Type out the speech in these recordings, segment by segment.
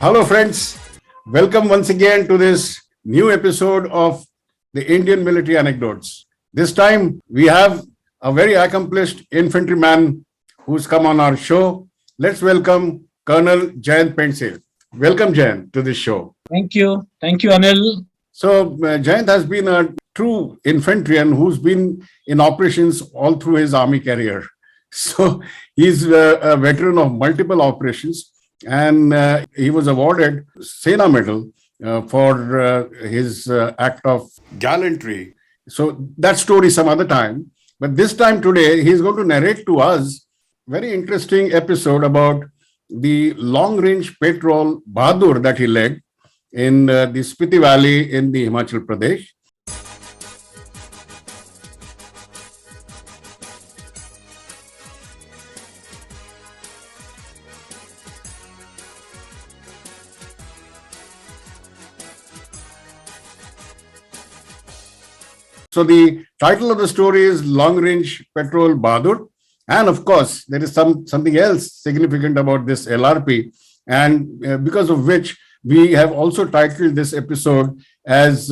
Hello, friends. Welcome once again to this new episode of the Indian Military Anecdotes. This time we have a very accomplished infantryman who's come on our show. Let's welcome Colonel Jayant Pendse. Welcome, Jayant, to this show. Thank you. Thank you, Anil. So, Jayant has been a true infantryman who's been in operations all through his army career. So, he's a veteran of multiple operations, and he was awarded Sena Medal for his act of gallantry. So, that story some other time. But this time today, he's going to narrate to us very interesting episode about the long-range patrol Bahadur that he led in the Spiti Valley in the Himachal Pradesh. So the title of the story is Long Range Patrol Bahadur. And of course, there is something else significant about this LRP, and because of which we have also titled this episode as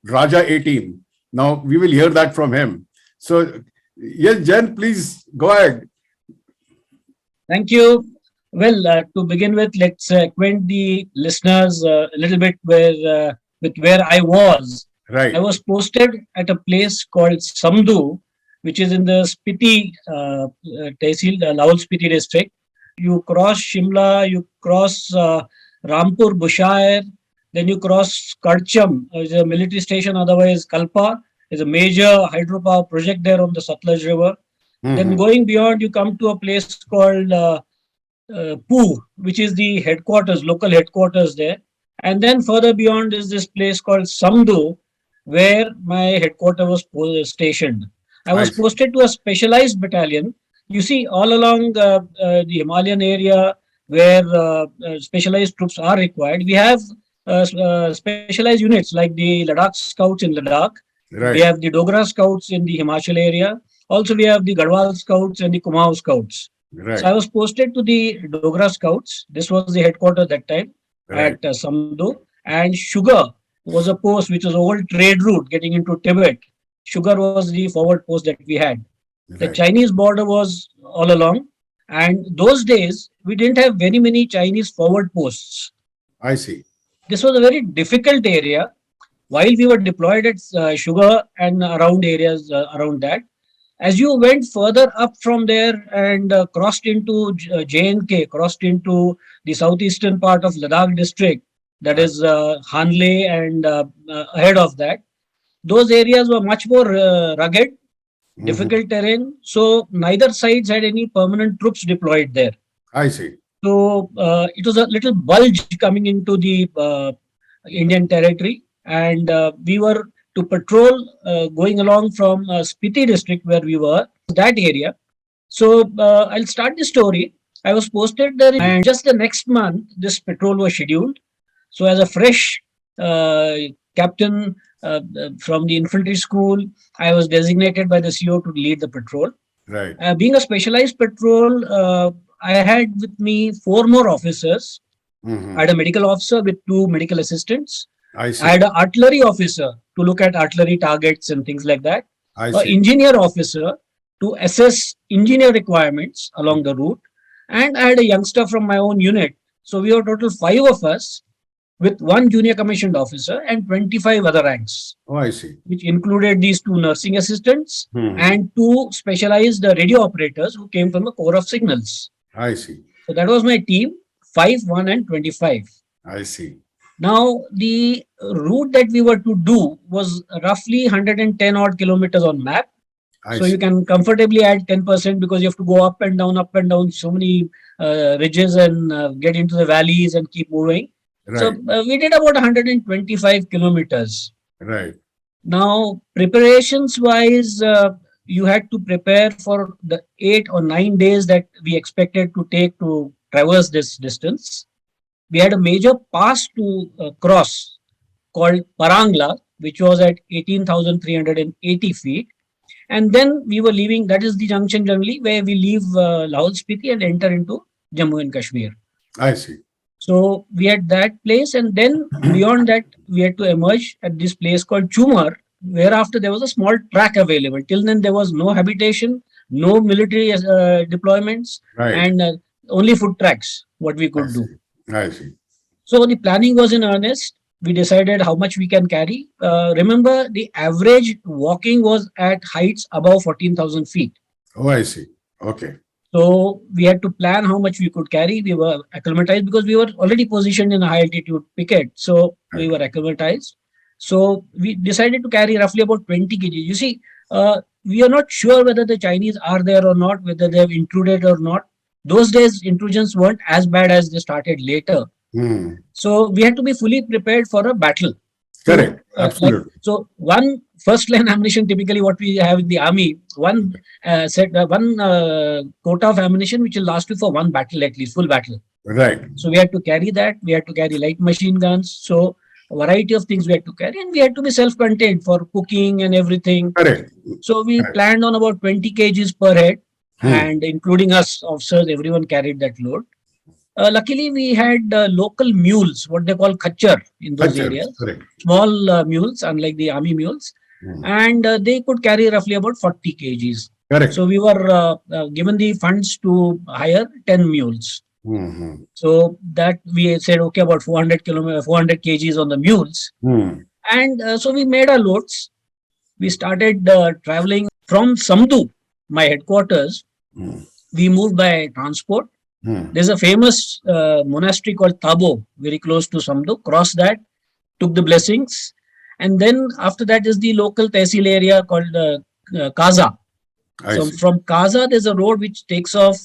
Raja 18. Now, we will hear that from him. So, yes, Jen, please go ahead. Thank you. Well, to begin with, let's acquaint the listeners a little bit with where I was. Right. I was posted at a place called Samdu, which is in the Spiti Tehsil, Lahaul Spiti district. You cross Shimla, you cross Rampur Bushahr, then you cross Karcham, which is a military station, otherwise Kalpa is a major hydropower project there on the Satluj River. Mm-hmm. Then going beyond, you come to a place called Pune, which is the headquarters, local headquarters there. And then further beyond is this place called Samdu, where my headquarters was stationed. I was posted to a specialized battalion. You see, all along the Himalayan area where specialized troops are required, we have specialized units like the Ladakh Scouts in Ladakh. Right. We have the Dogra Scouts in the Himachal area. Also, we have the Garhwal Scouts and the Kumaon Scouts. Right. So I was posted to the Dogra Scouts. This was the headquarters that time at Samdu. And Sugar was a post which was old trade route getting into Tibet. Sugar was the forward post that we had. The Chinese border was all along. And those days, we didn't have very many Chinese forward posts. I see. This was a very difficult area. While we were deployed at Sugar and around areas around that, as you went further up from there and crossed into J&K, crossed into the southeastern part of Ladakh district, that is Hanle, and ahead of that, those areas were much more rugged, difficult terrain. So neither sides had any permanent troops deployed there. I see. So it was a little bulge coming into the Indian territory, and we were to patrol going along from Spiti district where we were, that area. So I'll start the story. I was posted there, and just the next month, this patrol was scheduled. So as a fresh captain from the infantry school, I was designated by the CO to lead the patrol. Right. Being a specialized patrol, I had with me 4 more officers. Mm-hmm. I had a medical officer with 2 medical assistants. I see. I had an artillery officer to look at artillery targets and things like that. I An see. engineer officer to assess engineer requirements along the route. And I had a youngster from my own unit. So we were total 5 of us, with 1 junior commissioned officer and 25 other ranks. Oh, I see. Which included these 2 nursing assistants Hmm. and 2 specialized radio operators who came from the Corps of Signals. I see. So that was my team, 5, 1 and 25. I see. Now, the route that we were to do was roughly 110 odd kilometers on map. So you can comfortably add 10% because you have to go up and down so many ridges and get into the valleys and keep moving. Right. So we did about 125 kilometers. Right. Now, preparations wise, you had to prepare for the 8 or 9 days that we expected to take to traverse this distance. We had a major pass to cross called Parangla, which was at 18,380 feet. And then we were leaving, that is the junction generally, where we leave Lahaul Spiti and enter into Jammu and Kashmir. I see. So we had that place, and then beyond that, we had to emerge at this place called Chumar, whereafter there was a small track available. Till then, there was no habitation, no military deployments, Right. and only foot tracks, what we I could do. see. I see. So the planning was in earnest. We decided how much we can carry. Remember, the average walking was at heights above 14,000 feet. Oh, I see. Okay. So we had to plan how much we could carry. We were acclimatized because we were already positioned in a high altitude picket. So we Right. were acclimatized. So we decided to carry roughly about 20 kg. You see, we are not sure whether the Chinese are there or not, whether they have intruded or not. Those days, intrusions weren't as bad as they started later. Hmm. So we had to be fully prepared for a battle. So, Correct. Absolutely. one first line ammunition, typically what we have in the army, one quota of ammunition which will last you for one battle, at least full battle. Right. So we had to carry that. We had to carry light machine guns. So a variety of things we had to carry, and we had to be self-contained for cooking and everything. Correct. So we Correct. planned on about 20 kgs per head, Hmm. and including us officers, everyone carried that load. Luckily, we had local mules, what they call khachar in those Achha. areas, Correct. small mules, unlike the army mules, Hmm. and they could carry roughly about 40 kgs. Correct. So we were given the funds to hire 10 mules. Hmm. So that we said, okay, about 400 kgs on the mules. Hmm. And so we made our loads. We started traveling from Samdu, my headquarters. Hmm. We moved by transport. Hmm. There's a famous monastery called Tabo, very close to Samdu. Crossed that, took the blessings. And then after that is the local tehsil area called Kaza. I So see. from Kaza, there's a road which takes off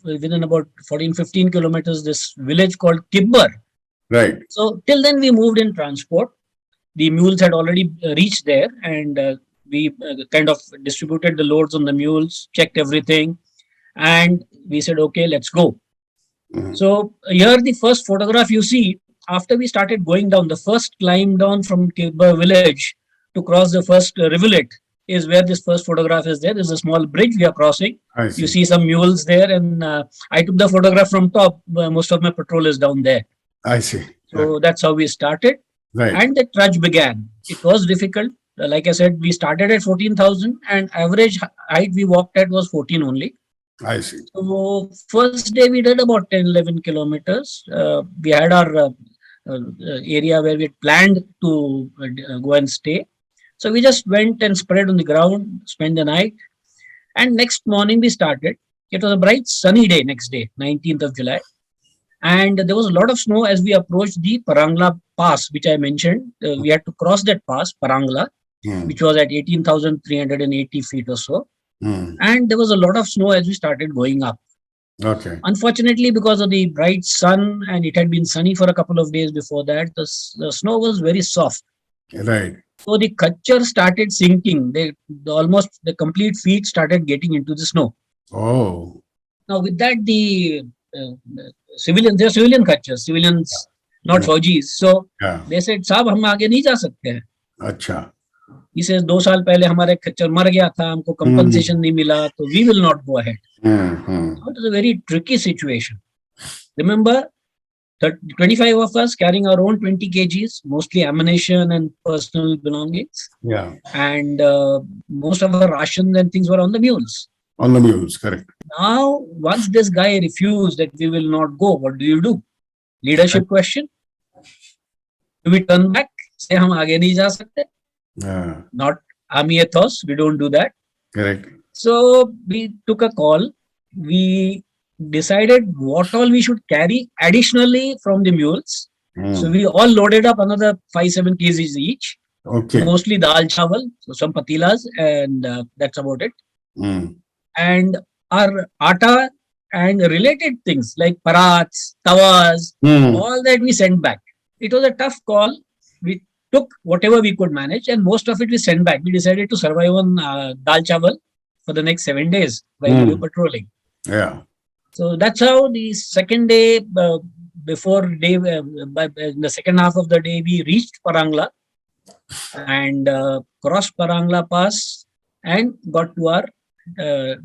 within about 14-15 kilometers, this village called Kibbar. Right. So till then we moved in transport. The mules had already reached there, and we kind of distributed the loads on the mules, checked everything, and we said, okay, let's go. Hmm. So here the first photograph you see, after we started going down, the first climb down from Kibbar village to cross the first rivulet is where this first photograph is there. There's a small bridge we are crossing. I You see. see some mules there, and I took the photograph from top. Most of my patrol is down there. I see. So that's how we started. Right. And the trudge began. It was difficult. Like I said, we started at 14,000, and average height we walked at was 14 only. I see. So first day we did about 10, 11 kilometers. We had our area where we had planned to go and stay. So we just went and spread on the ground, spent the night. And next morning we started. It was a bright sunny day next day, 19th of July. And there was a lot of snow as we approached the Parangla Pass, which I mentioned. We had to cross that pass, Parangla, Hmm. which was at 18,380 feet or so. Hmm. And there was a lot of snow as we started going up. Okay. Unfortunately, because of the bright sun and it had been sunny for a couple of days before that, the snow was very soft. Right. So the kachar started sinking. Almost the complete feet started getting into the snow. Oh. Now with that, the civilians, they're civilian kachars, civilians, not Yeah. Faujis. So Yeah. they said, साहब हम आगे नहीं जा सकते हैं. Acha. He says 2 साल पहले हमारे खच्चर मर गया था, हमको compensation नहीं मिला, तो we will not go ahead. Hmm. So it is a very tricky situation. Remember, 25 of us carrying our own 20 kgs, mostly ammunition and personal belongings. Yeah. And most of our rations and things were on the mules. On the mules. Correct. Now, once this guy refused that we will not go, what do you do? Leadership question. Do we turn back? Say, हम आगे नहीं जा सकते? Yeah. Not army ethos. We don't do that. Correct. So we took a call. We decided what all we should carry additionally from the mules. Hmm. So we all loaded up another 5-7 kgs each, Okay. mostly dal chawal, so some patilas, and that's about it. Hmm. And our atta and related things like parats, tawas, Hmm. all that we sent back. It was a tough call. We took whatever we could manage, and most of it we sent back. We decided to survive on dal chawal for the next 7 days while we were patrolling. Yeah. So that's how the second day, before day, in the second half of the day, we reached Parangla and crossed Parangla Pass and got to our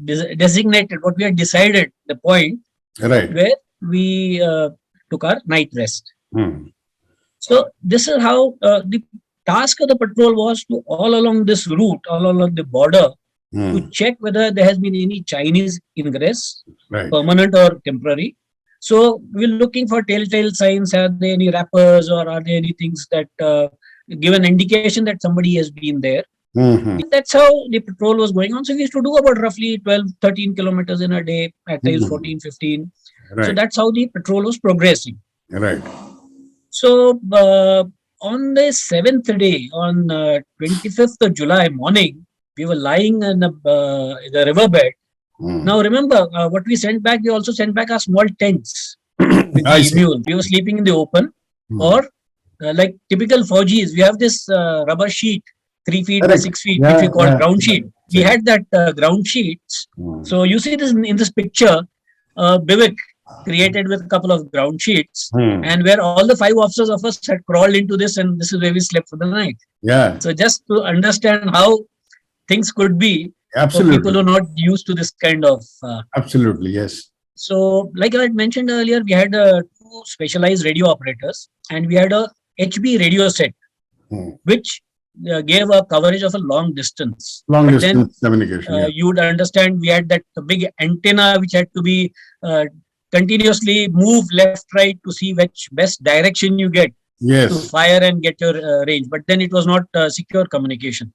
designated, what we had decided, the point Right. where we took our night rest. Hmm. So this is how the task of the patrol was to all along this route, all along the border, to Hmm. check whether there has been any Chinese ingress, Right. permanent or temporary. So we're looking for telltale signs. Are there any wrappers or are there any things that give an indication that somebody has been there? Hmm. That's how the patrol was going on. So we used to do about roughly 12, 13 kilometers in a day, at times Hmm. 14, 15. So Right. that's how the patrol was progressing. Right. So on the seventh day, on 25th of July morning, we were lying in the riverbed. Hmm. Now remember, what we sent back, we also sent back our small tents with I the see. mule. We were sleeping in the open, Hmm. or like typical Fauji's, we have this rubber sheet, 3 feet by Correct. 6 feet, which Yeah. we call Yeah. ground sheet. We had that ground sheets. Hmm. So you see this in this picture, bivouac created with a couple of ground sheets, Hmm. and where all the 5 officers of us had crawled into this, and this is where we slept for the night. Yeah. So just to understand how things could be for people who Absolutely. are not used to this kind of. Absolutely. Yes. So, like I had mentioned earlier, we had two specialized radio operators, and we had a HB radio set, Hmm. which gave a coverage of a long distance. Long But then distance communication. Yeah. you would understand we had that big antenna which had to be continuously move left, right to see which best direction you get to Yes. fire and get your range. But then it was not secure communication.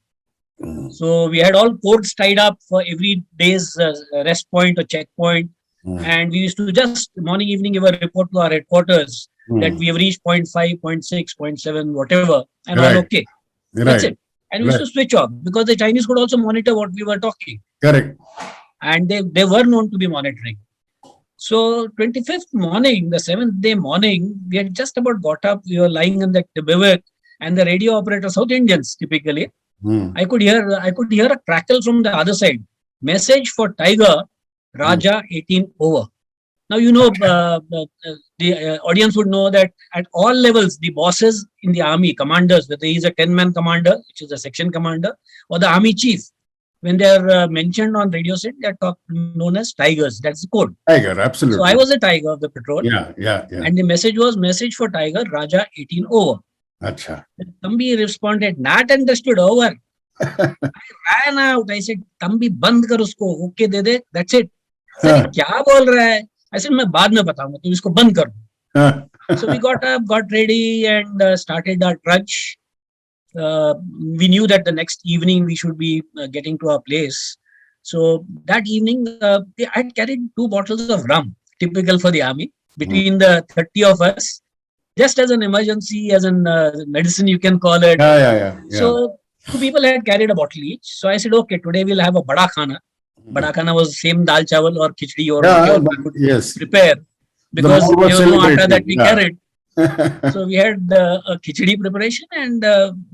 Hmm. So we had all ports tied up for every day's rest point or checkpoint. Hmm. And we used to just morning, evening give a report to our headquarters that Hmm. we have reached 0.5, 0.6, 0.7, whatever, and all Right. okay. That's Right. it. And we used Right. to switch off because the Chinese could also monitor what we were talking. Correct. And they were known to be monitoring. So 25th morning, the 7th day morning, we had just about got up. We were lying in the bivouac, and the radio operator, South Indians typically, Hmm. I could hear a crackle from the other side. Message for Tiger, Raja 18 over. Now the audience would know that at all levels, the bosses in the army, commanders, whether he's a 10-man commander, which is a section commander, or the army chief, when they are mentioned on radio set, they are known as Tigers. That's the code. Tiger. So Absolutely. I was a Tiger of the patrol, Yeah. Yeah. Yeah. and the message was message for Tiger, Raja 18 over. Acha. Tambi responded, not understood, over. I ran out. I said, Tambi, band kar usko, okay de de, that's it. Sir, kya bol raha hai? I said, मैं बाद में बताऊंगा, तुम इसको बंद कर दो. So we got up, got ready, and started our trudge. We knew that the next evening we should be getting to our place. So that evening, I had carried 2 bottles of rum, typical for the army, between the 30 of us, just as an emergency, as an medicine, you can call it. Yeah. Yeah. Yeah. Yeah. So 2 people had carried a bottle each. So I said, okay, today we'll have a bada khana. Bada khana was same dal chawal or khichdi or Yeah, whatever we could yes. prepare, because more was there was no atta celebrated, that we yeah. carried. So we had a khichdi preparation, and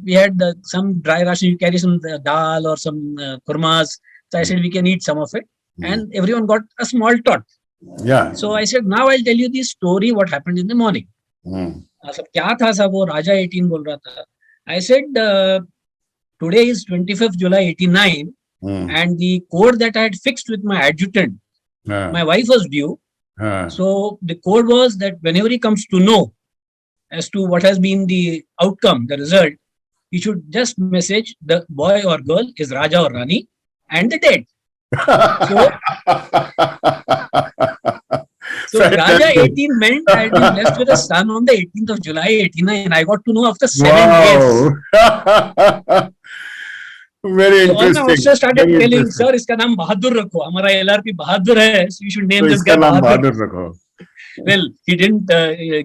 we had some dry ration. You carry some dal or some kurmas. So I said we can eat some of it, and everyone got a small tot. Yeah. So I said, now I'll tell you the story what happened in the morning. Hmm. सब क्या था सब वो राजा 18 बोल रहा था. I said today is 25th July 89, Hmm. and the code that I had fixed with my adjutant, Yeah. my wife was due. Yeah. So the code was that whenever he comes to know as to what has been the outcome, the result, he should just message the boy or girl is Raja or Rani and the date. So Raja 18 meant I had been blessed with a son on the 18th of July 89. I got to know after 7 days. Wow. Very So all my interesting. officers started Very telling, interesting. sir, इसका नाम बहादुर रखो. हमारा LRP बहादुर है, so you should name तो this इसका guy नाम Bahadur. बहादुर रखो. Well, he didn't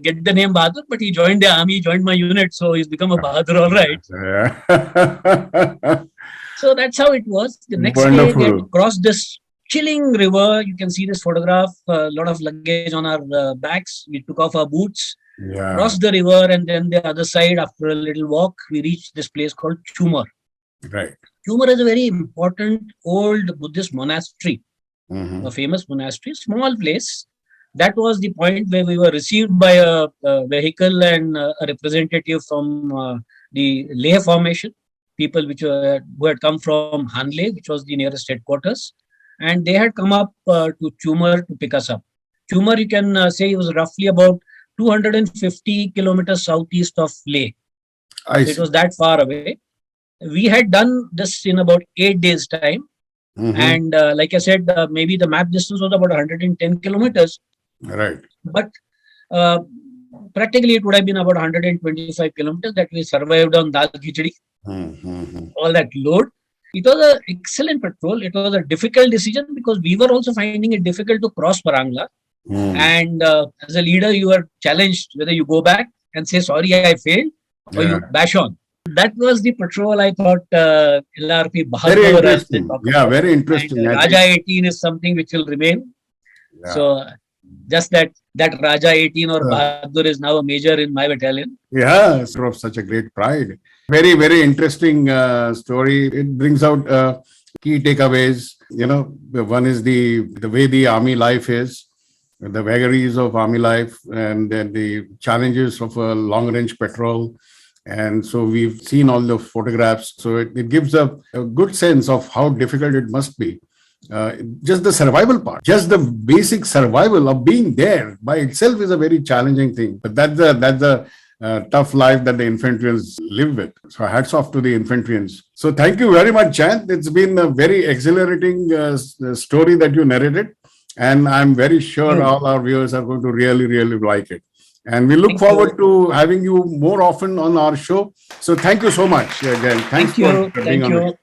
get the name Bahadur, but he joined the army, joined my unit, so he's become a Bahadur, all right. Yeah. So that's how it was. The next day, Wonderful. we had crossed this chilling river. You can see this photograph, a lot of luggage on our backs. We took off our boots, Yeah. crossed the river, and then the other side, after a little walk, we reached this place called Chumar. Right. Chumar is a very important old Buddhist monastery, Mhm. a famous monastery, small place. That was the point where we were received by a vehicle and a representative from the Leh formation, people who had come from Hanle, which was the nearest headquarters, and they had come up to Chumar to pick us up. Chumar, you can say, was roughly about 250 kilometers southeast of Leh. I So it see. was that far away. We had done this in about 8 days' time. Mhm. And like I said, maybe the map distance was about 110 kilometers, Right. but uh, practically it would have been about 125 kilometers that we survived on dal khichdi, Mhm. all that load. It was an excellent patrol. It was a difficult decision because we were also finding it difficult to cross Parangla. Mhm. And as a leader, you are challenged whether you go back and say, sorry, I failed, or Yeah. you bash on. That was the patrol I thought LRP Very Bahadur, as they interesting. talk Yeah, about. very And interesting. I Raja think. 18 is something which will remain. Yeah. So just that Raja 18 or Uh, Bahadur is now a major in my battalion. Yeah, of such a great pride. Very, very interesting story. It brings out key takeaways. One is the way the army life is, the vagaries of army life, and then the challenges of a long range patrol. And so we've seen all the photographs. So it gives a good sense of how difficult it must be. Just the survival part, just the basic survival of being there by itself is a very challenging thing. But that's the tough life that the infantryans live with. So hats off to the infantryans. So thank you very much, Chant. It's been a very exhilarating story that you narrated. And I'm very sure all our viewers are going to really, really like it. And we look Thank forward you. to having you more often on our show. So thank you so much again. Thanks Thank you. for being Thank on the show. you.